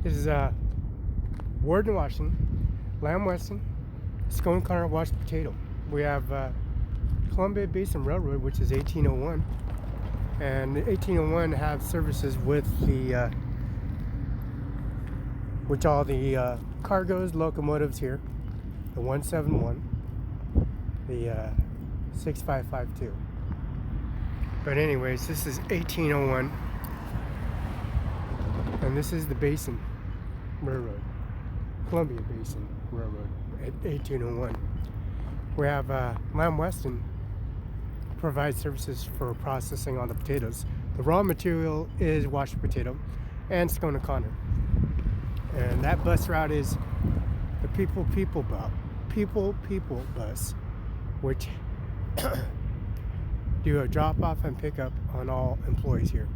is Warden, Washington, Lamb Weston, Scone Connor, Washed Potato. We have Columbia Basin Railroad, which is 1801, and 1801 have services with the which all the cargoes, locomotives here, the 171, the 6552. But anyways, this is 1801, and this is the Basin Railroad, Columbia Basin Railroad at 1801. We have Lamb Weston provides services for processing on the potatoes. The raw material is washed potato and Scone Connor. And that bus route is the People bus, which do a drop off and pickup on all employees here.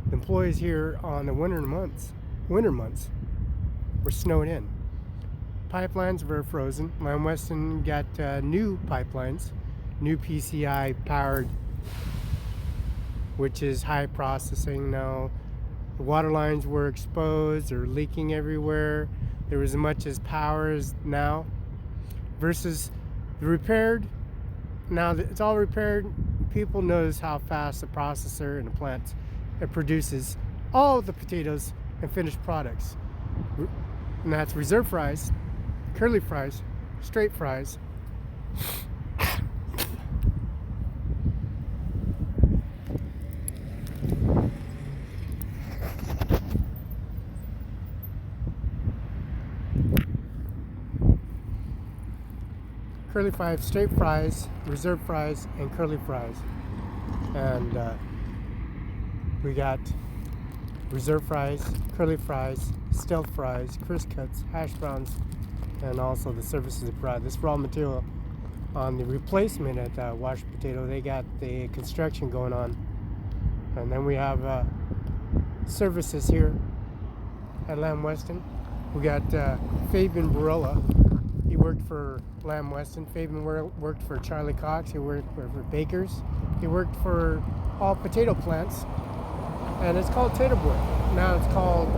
The employees here on the winter months were snowed in. Pipelines were frozen. Lamb Weston got new pipelines, new PCI powered, which is high processing now. The water lines were exposed or leaking everywhere. There was as much as power as now versus the repaired. Now that it's all repaired, people notice how fast the processor and the plant it produces all the potatoes and finished products. And that's reserve fries, curly fries, straight fries, curly fries, straight fries, reserve fries, and curly fries. And we got reserve fries, curly fries, stealth fries, crisp cuts, hash browns, and also the services they provide. This raw material on the replacement at Washed Potato, they got the construction going on. And then we have services here at Lamb Weston. We got Fabian Barela. He worked for Lamb Weston. Fabian worked for Charlie Cox. He worked for Baker's. He worked for all potato plants. And it's called Tater Boy. Now it's called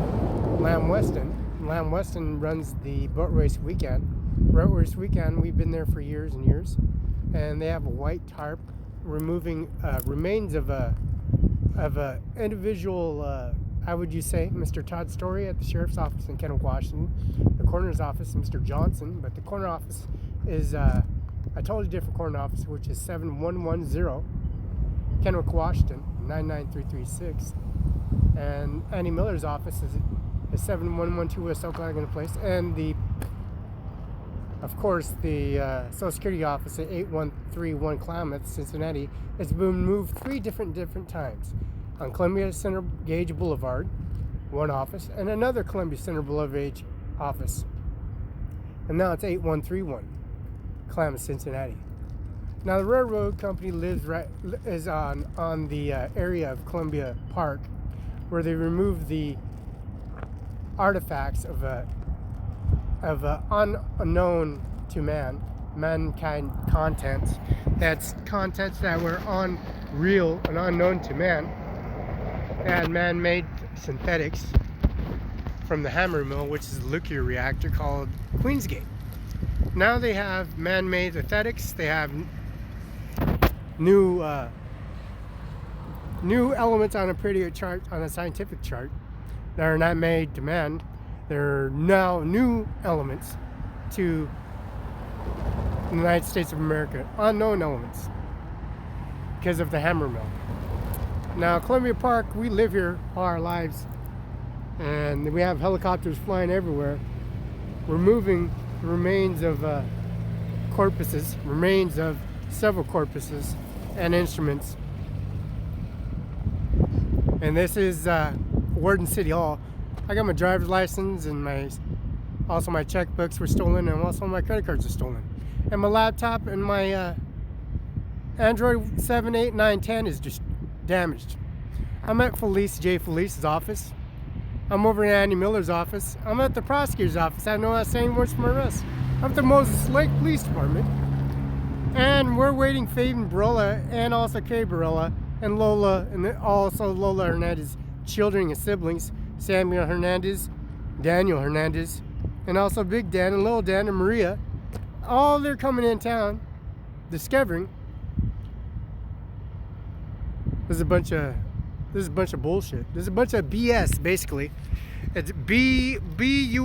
Lamb Weston. Lamb Weston runs the boat race weekend. Boat race weekend, we've been there for years and years. And they have a white tarp removing remains of a individual, how would you say, Mr. Todd Story at the Sheriff's Office in Kennewick, Washington. The Coroner's Office, Mr. Johnson, but the Coroner Office is a totally different Coroner Office, which is 7110 Kennewick, Washington, 99336. And Annie Miller's office is 7112 West Okanagan Place. And of course, the Social Security office at 8131 Klamath, Cincinnati, has been moved three different times. On Columbia Center Gage Boulevard, one office, and another Columbia Center Boulevard office. And now it's 8131 Klamath, Cincinnati. Now the railroad company is on the area of Columbia Park, where they remove the artifacts of unknown to mankind contents. That's contents that were unreal and unknown to man. And man-made synthetics from the hammer mill, which is a nuclear reactor called Queensgate. Now they have man-made synthetics. They have new elements on a periodic chart, on a scientific chart, that are not made to man. There are now new elements to the United States of America, unknown elements, because of the hammer mill. Now, Columbia Park, we live here all our lives, and we have helicopters flying everywhere, removing the remains of remains of several corpuses and instruments. And this is Warden City Hall. I got my driver's license, and also my checkbooks were stolen, and also my credit cards are stolen. And my laptop and my Android 7, 8, 9, 10 is just damaged. I'm at Felice's office. I'm over in Andy Miller's office. I'm at the prosecutor's office. I have no outstanding warrants for my arrest. I'm at the Moses Lake Police Department. And we're waiting Fabian Barela and also Kay Barela and Lola, and also Lola Hernandez's children and siblings, Samuel Hernandez Daniel Hernandez, and also Big Dan and Little Dan and Maria. All they're coming in town, discovering this is a bunch of bullshit. This is a bunch of BS, basically. It's BULLSHIT.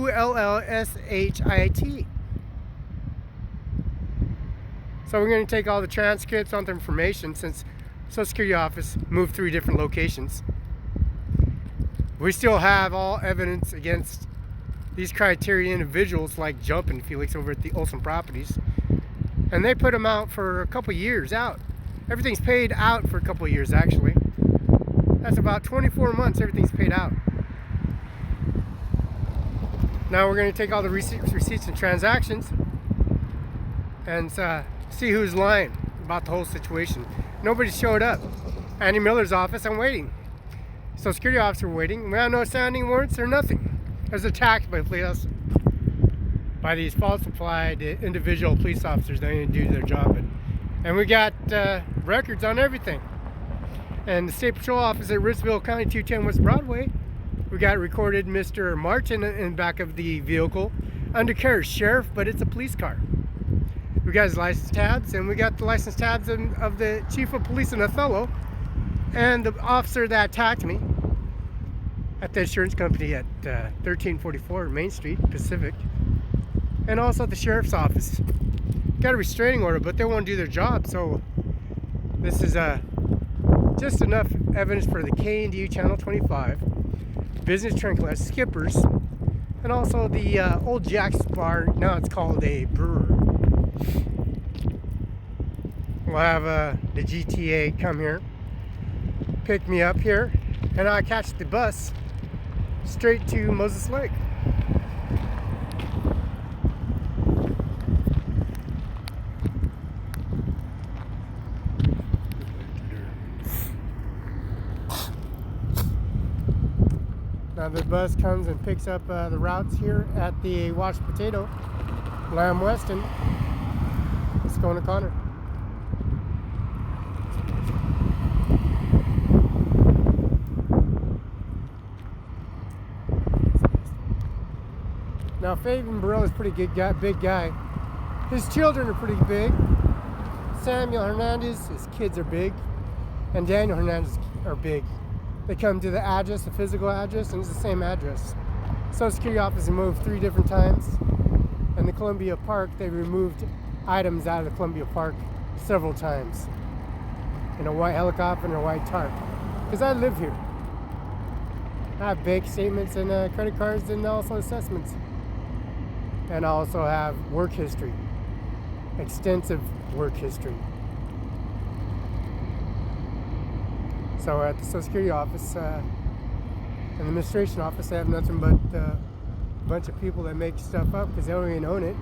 So we're going to take all the transcripts, all the information, since Social Security Office moved 3 different locations. We still have all evidence against these criteria individuals like Jump and Felix over at the Olson Properties. And they put them out for a couple years out. Everything's paid out for a couple years, actually. That's about 24 months everything's paid out. Now we're going to take all the receipts and transactions and see who's lying about the whole situation. Nobody showed up. Andy Miller's office, I'm waiting. Social Security officer waiting. We have no standing warrants or nothing. I was attacked by these falsified individual police officers that didn't do their job. And we got records on everything. And the State Patrol office at Ritzville County 210 West Broadway, we got recorded Mr. Martin in the back of the vehicle. Undercarriage sheriff, but it's a police car. We got his license tabs, and we got the license tabs of the chief of police in Othello and the officer that attacked me at the insurance company at 1344 Main Street, Pacific, and also at the sheriff's office. Got a restraining order, but they won't do their job, so this is just enough evidence for the KNDU Channel 25, Business Trunk Class, Skippers, and also the Old Jack's Bar. Now it's called a brewer. We'll have the GTA come here, pick me up here, and I catch the bus straight to Moses Lake. Now the bus comes and picks up the routes here at the Washed Potato, Lamb Weston. Let's go to Connor. Now Fabian Barela is a pretty good guy, big guy. His children are pretty big. Samuel Hernandez, his kids are big, and Daniel Hernandez are big. They come to the address, the physical address, and it's the same address. Social Security office moved 3 different times. In the Columbia Park, they removed items out of the Columbia Park several times in a white helicopter and a white tarp. Because I live here. I have bank statements and credit cards and also assessments. And I also have work history, extensive work history. So at the Social Security office and the administration office, they have nothing but a bunch of people that make stuff up because they don't even own it.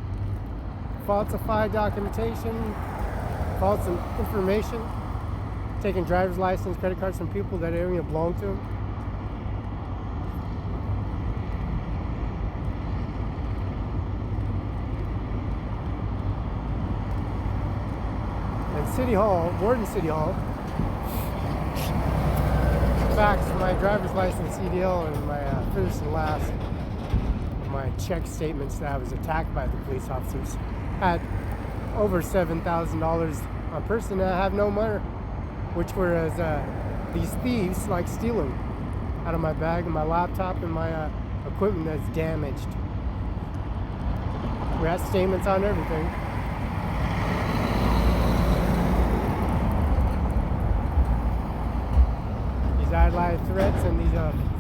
Falsified documentation, false information, taking driver's license, credit cards from people that don't even belong to them. And City Hall, Warden City Hall, facts, my driver's license, CDL, and my first and last, my check statements that I was attacked by the police officers had over $7,000 on person that I have no money, which whereas these thieves like stealing out of my bag and my laptop and my equipment that's damaged. We had statements on everything. These idolized threats and these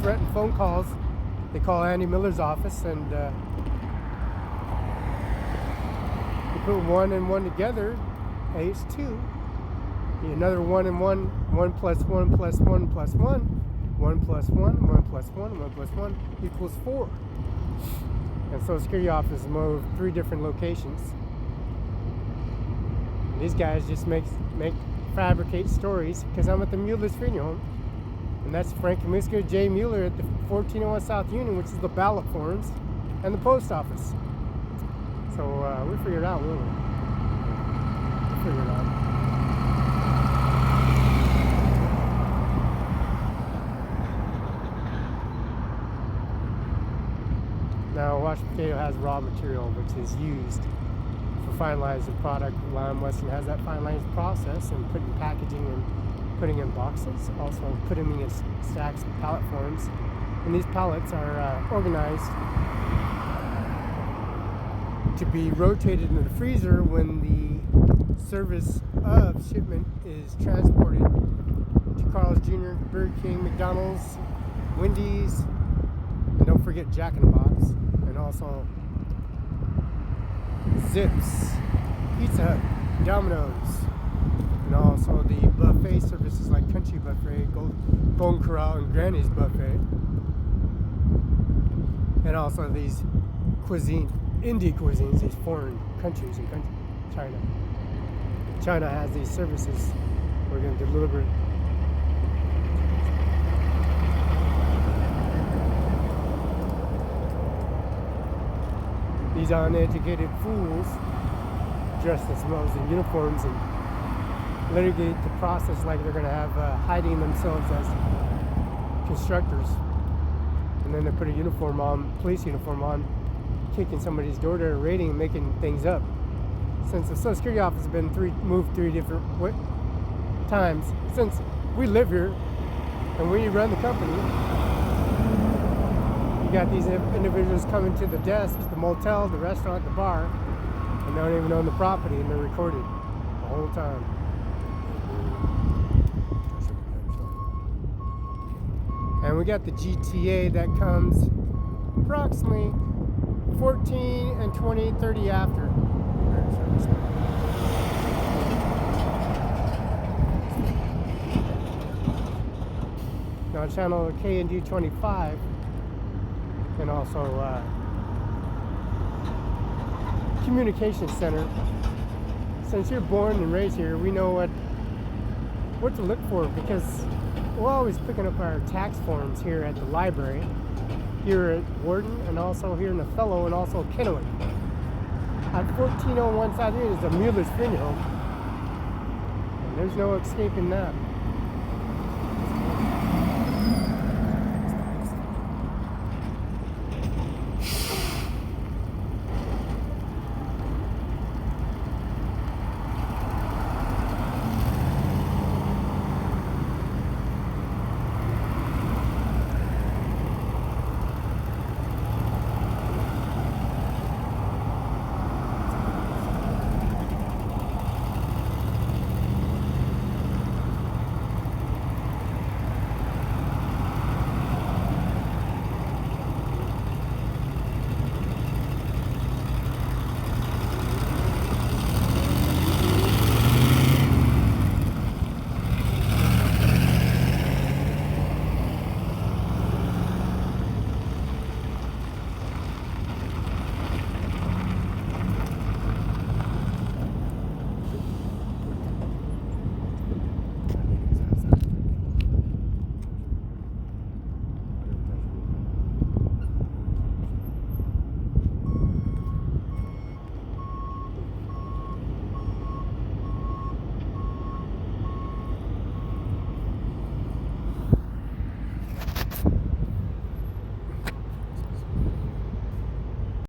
threatened phone calls, they call Andy Miller's office, and you put 1 and 1 together, it's 2. Another 1 and 1, 1 plus 1 plus 1 plus 1, 1 plus 1, 1 plus 1, 1 plus 1 equals 4. And Social Security office moved 3 different locations. And these guys just fabricate stories because I'm at the Mueller's Funeral Home. And that's Frank Kamiska, J. Mueller at the 1401 South Union, which is the ballot forms, and the post office. So we figured it out, really. We figured it out. Now, washed potato has raw material, which is used for finalizing product. Lion Western has that finalized process and putting packaging and putting in boxes, also putting them in stacks of pallet forms. And these pallets are organized to be rotated in the freezer when the service of shipment is transported to Carl's Jr., Burger King, McDonald's, Wendy's, and don't forget Jack in the Box, and also Zips, Pizza Hut, Domino's, and also the buffet services like Country Buffet, Golden Corral, and Granny's Buffet, and also these indie cuisines, these foreign countries and China. China has these services. We're going to deliver. These uneducated fools dressed themselves in uniforms and litigate the process like they're going to have hiding themselves as constructors. And then they put a uniform on, police uniform on, kicking somebody's door to raiding and making things up. Since the Social Security office has been moved three different times, since we live here and we run the company, you got these individuals coming to the desk, the motel, the restaurant, the bar, and they don't even own the property, and they're recorded the whole time. And we got the GTA that comes approximately 14 and 20, 30 after. Now channel KND 25 and also communication center. Since you're born and raised here, we know what to look for, because we're always picking up our tax forms here at the library, here at Warden, and also here in Othello, and also Kennewick. At 1401 South here is the Mueller's Funeral home, and there's no escaping that.